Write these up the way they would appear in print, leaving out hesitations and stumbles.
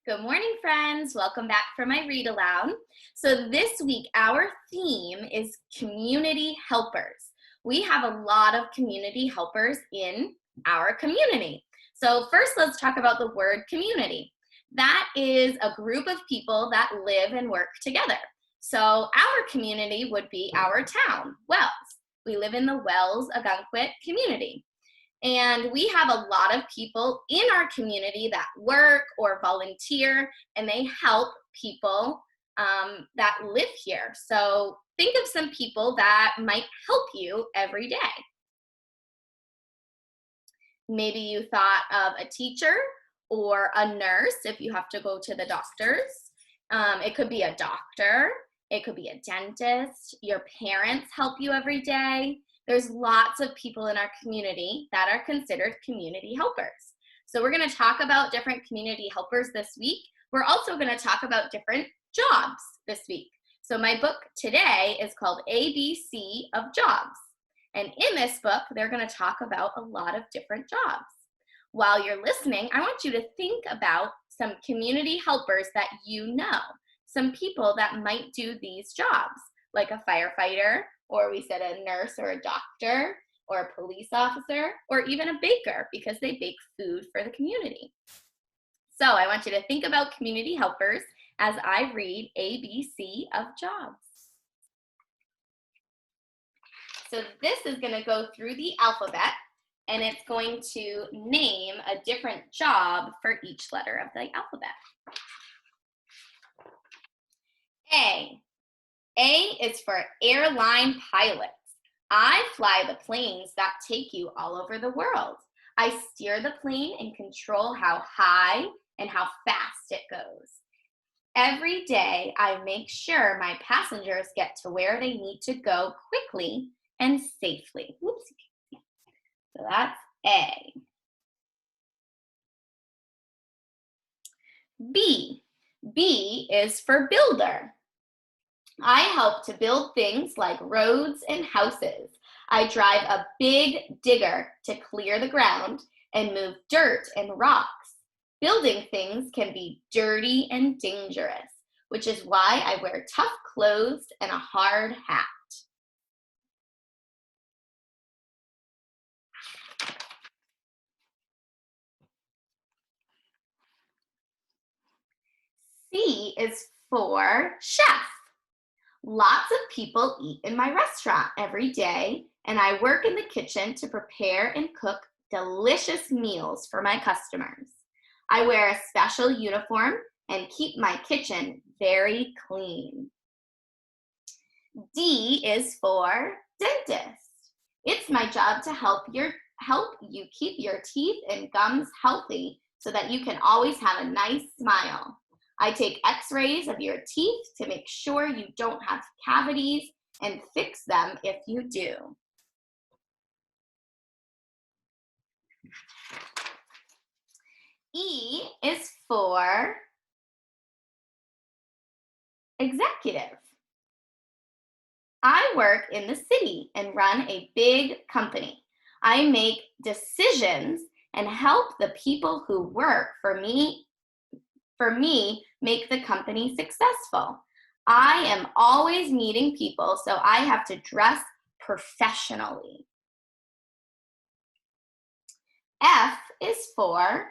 Good morning, friends. Welcome back for my read aloud. So this week, our theme is community helpers. We have a lot of community helpers in our community. So first, let's talk about the word community. That is a group of people that live and work together. So our community would be our town, Wells. We live in the Wells Ogunquit community. And we have a lot of people in our community that work or volunteer, and they help people that live here. So think of some people that might help you every day. Maybe you thought of a teacher or a nurse if you have to go to the doctors. It could be a doctor. It could be a dentist. Your parents help you every day. There's lots of people in our community that are considered community helpers. So we're going to talk about different community helpers this week. We're also going to talk about different jobs this week. So my book today is called ABC of Jobs. And in this book, they're going to talk about a lot of different jobs. While you're listening, I want you to think about some community helpers that you know, some people that might do these jobs, like a firefighter, or we said a nurse or a doctor, or a police officer, or even a baker because they bake food for the community. So I want you to think about community helpers as I read ABC of Jobs. So this is going to go through the alphabet, and it's going to name a different job for each letter of the alphabet. A. A is for airline pilots. I fly the planes that take you all over the world. I steer the plane and control how high and how fast it goes. Every day, I make sure my passengers get to where they need to go quickly and safely. Whoopsie. So that's A. B. B is for builder. I help to build things like roads and houses. I drive a big digger to clear the ground and move dirt and rocks. Building things can be dirty and dangerous, which is why I wear tough clothes and a hard hat. C is for chef. Lots of people eat in my restaurant every day, and I work in the kitchen to prepare and cook delicious meals for my customers. I wear a special uniform and keep my kitchen very clean. D is for dentist. It's my job to help you keep your teeth and gums healthy so that you can always have a nice smile. I take x-rays of your teeth to make sure you don't have cavities and fix them if you do. E is for executive. I work in the city and run a big company. I make decisions and help the people who work for me make the company successful. I am always meeting people, so I have to dress professionally. F is for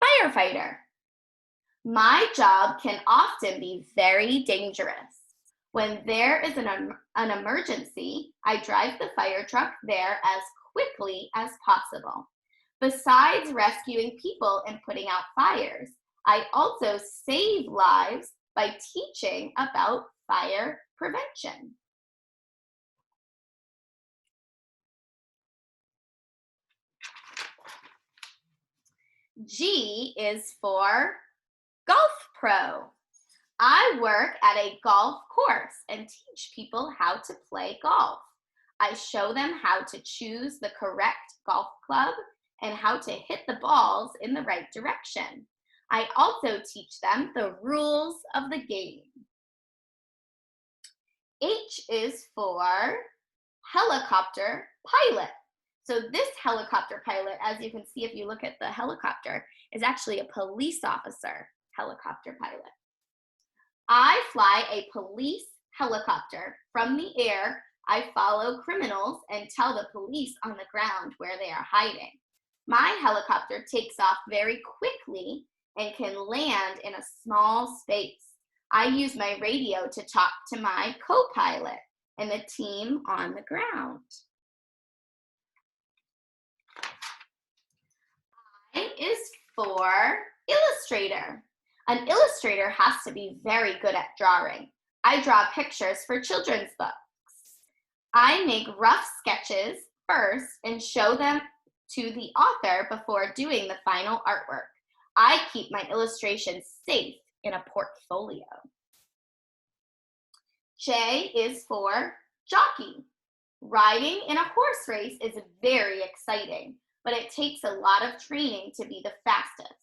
firefighter. My job can often be very dangerous. When there is an emergency, I drive the fire truck there as quickly as possible. Besides rescuing people and putting out fires, I also save lives by teaching about fire prevention. G is for golf pro. I work at a golf course and teach people how to play golf. I show them how to choose the correct golf club and how to hit the balls in the right direction. I also teach them the rules of the game. H is for helicopter pilot. So this helicopter pilot, as you can see if you look at the helicopter, is actually a police officer helicopter pilot. I fly a police helicopter. From the air, I follow criminals and tell the police on the ground where they are hiding. My helicopter takes off very quickly and can land in a small space. I use my radio to talk to my co-pilot and the team on the ground. I is for illustrator. An illustrator has to be very good at drawing. I draw pictures for children's books. I make rough sketches first and show them to the author before doing the final artwork. I keep my illustrations safe in a portfolio. J is for jockey. Riding in a horse race is very exciting, but it takes a lot of training to be the fastest.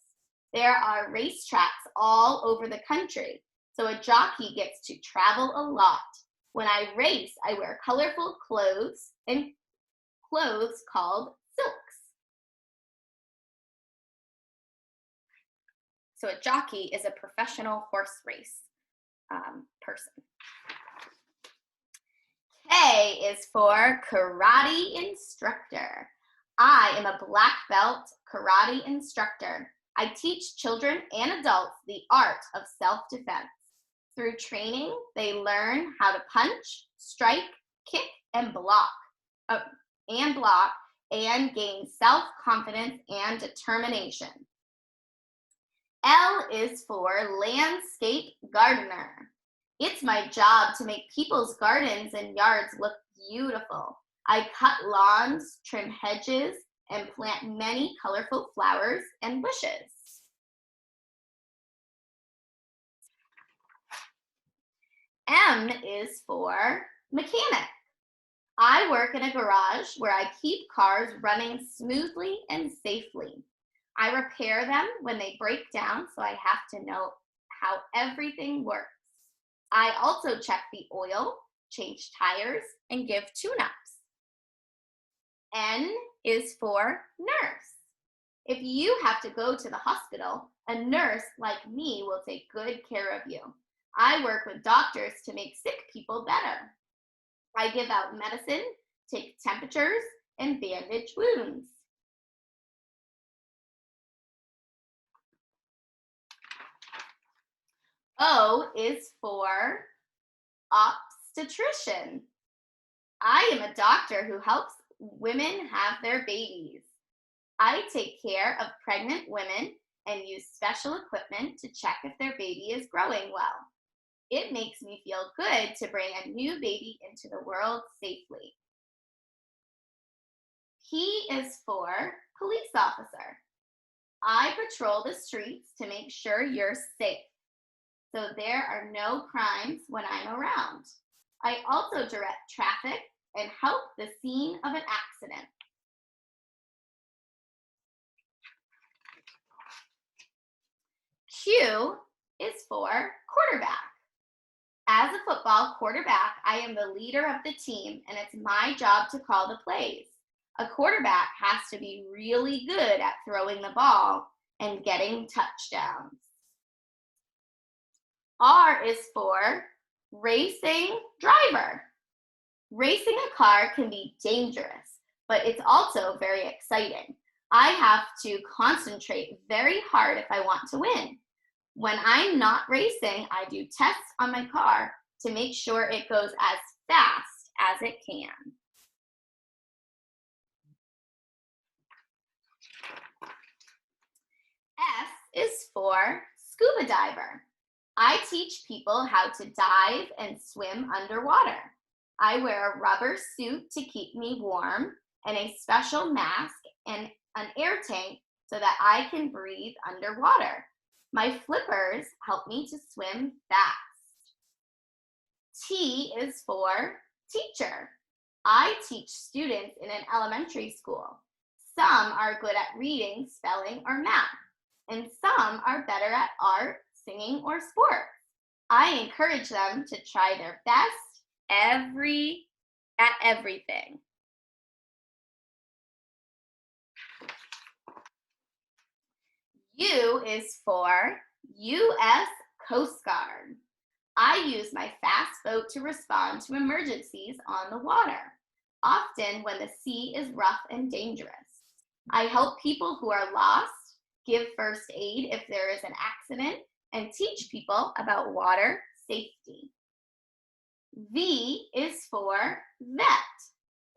There are racetracks all over the country, so a jockey gets to travel a lot. When I race, I wear colorful clothes and clothes called silks. So a jockey is a professional horse race person. K is for karate instructor. I am a black belt karate instructor. I teach children and adults the art of self-defense. Through training, they learn how to punch, strike, kick, and block, and gain self-confidence and determination. L is for landscape gardener. It's my job to make people's gardens and yards look beautiful. I cut lawns, trim hedges, and plant many colorful flowers and bushes. M is for mechanic. I work in a garage where I keep cars running smoothly and safely. I repair them when they break down, so I have to know how everything works. I also check the oil, change tires, and give tune-ups. N is for nurse. If you have to go to the hospital, a nurse like me will take good care of you. I work with doctors to make sick people better. I give out medicine, take temperatures, and bandage wounds. O is for obstetrician. I am a doctor who helps women have their babies. I take care of pregnant women and use special equipment to check if their baby is growing well. It makes me feel good to bring a new baby into the world safely. P is for police officer. I patrol the streets to make sure you're safe, so there are no crimes when I'm around. I also direct traffic and help the scene of an accident. Q is for quarterback. As a football quarterback, I am the leader of the team, and it's my job to call the plays. A quarterback has to be really good at throwing the ball and getting touchdowns. R is for racing driver. Racing a car can be dangerous, but it's also very exciting. I have to concentrate very hard if I want to win. When I'm not racing, I do tests on my car to make sure it goes as fast as it can. S is for scuba diver. I teach people how to dive and swim underwater. I wear a rubber suit to keep me warm and a special mask and an air tank so that I can breathe underwater. My flippers help me to swim fast. T is for teacher. I teach students in an elementary school. Some are good at reading, spelling, or math, and some are better at art, singing, or sports. I encourage them to try their best at everything. U is for U.S. Coast Guard. I use my fast boat to respond to emergencies on the water, often when the sea is rough and dangerous. I help people who are lost, give first aid if there is an accident, and teach people about water safety. V is for vet.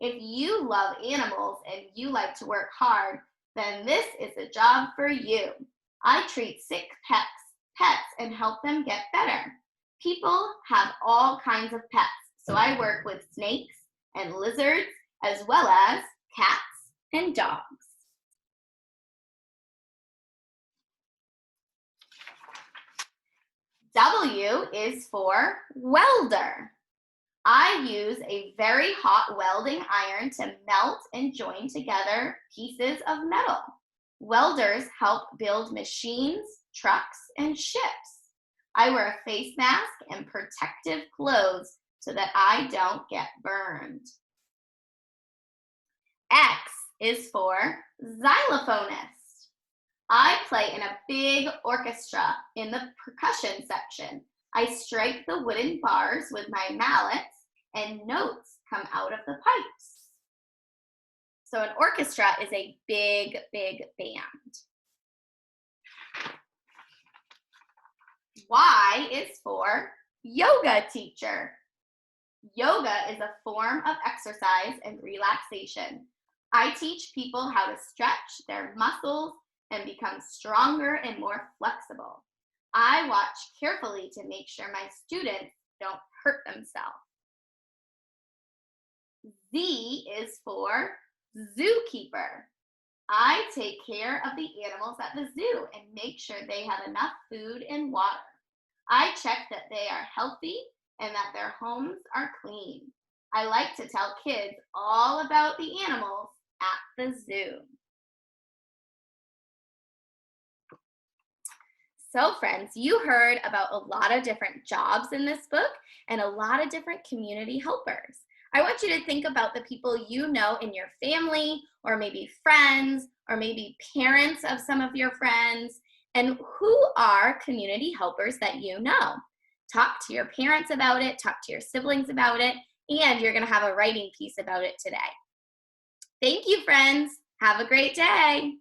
If you love animals and you like to work hard, then this is a job for you. I treat sick pets and help them get better. People have all kinds of pets, so I work with snakes and lizards as well as cats and dogs. W is for welder. I use a very hot welding iron to melt and join together pieces of metal. Welders help build machines, trucks, and ships. I wear a face mask and protective clothes so that I don't get burned. X is for xylophonist. I play in a big orchestra in the percussion section. I strike the wooden bars with my mallets and notes come out of the pipes. So an orchestra is a big, big band. Y is for yoga teacher. Yoga is a form of exercise and relaxation. I teach people how to stretch their muscles and become stronger and more flexible. I watch carefully to make sure my students don't hurt themselves. Z is for zookeeper. I take care of the animals at the zoo and make sure they have enough food and water. I check that they are healthy and that their homes are clean. I like to tell kids all about the animals at the zoo. So friends, you heard about a lot of different jobs in this book and a lot of different community helpers. I want you to think about the people you know in your family, or maybe friends, or maybe parents of some of your friends, and who are community helpers that you know. Talk to your parents about it, talk to your siblings about it, and you're going to have a writing piece about it today. Thank you, friends. Have a great day.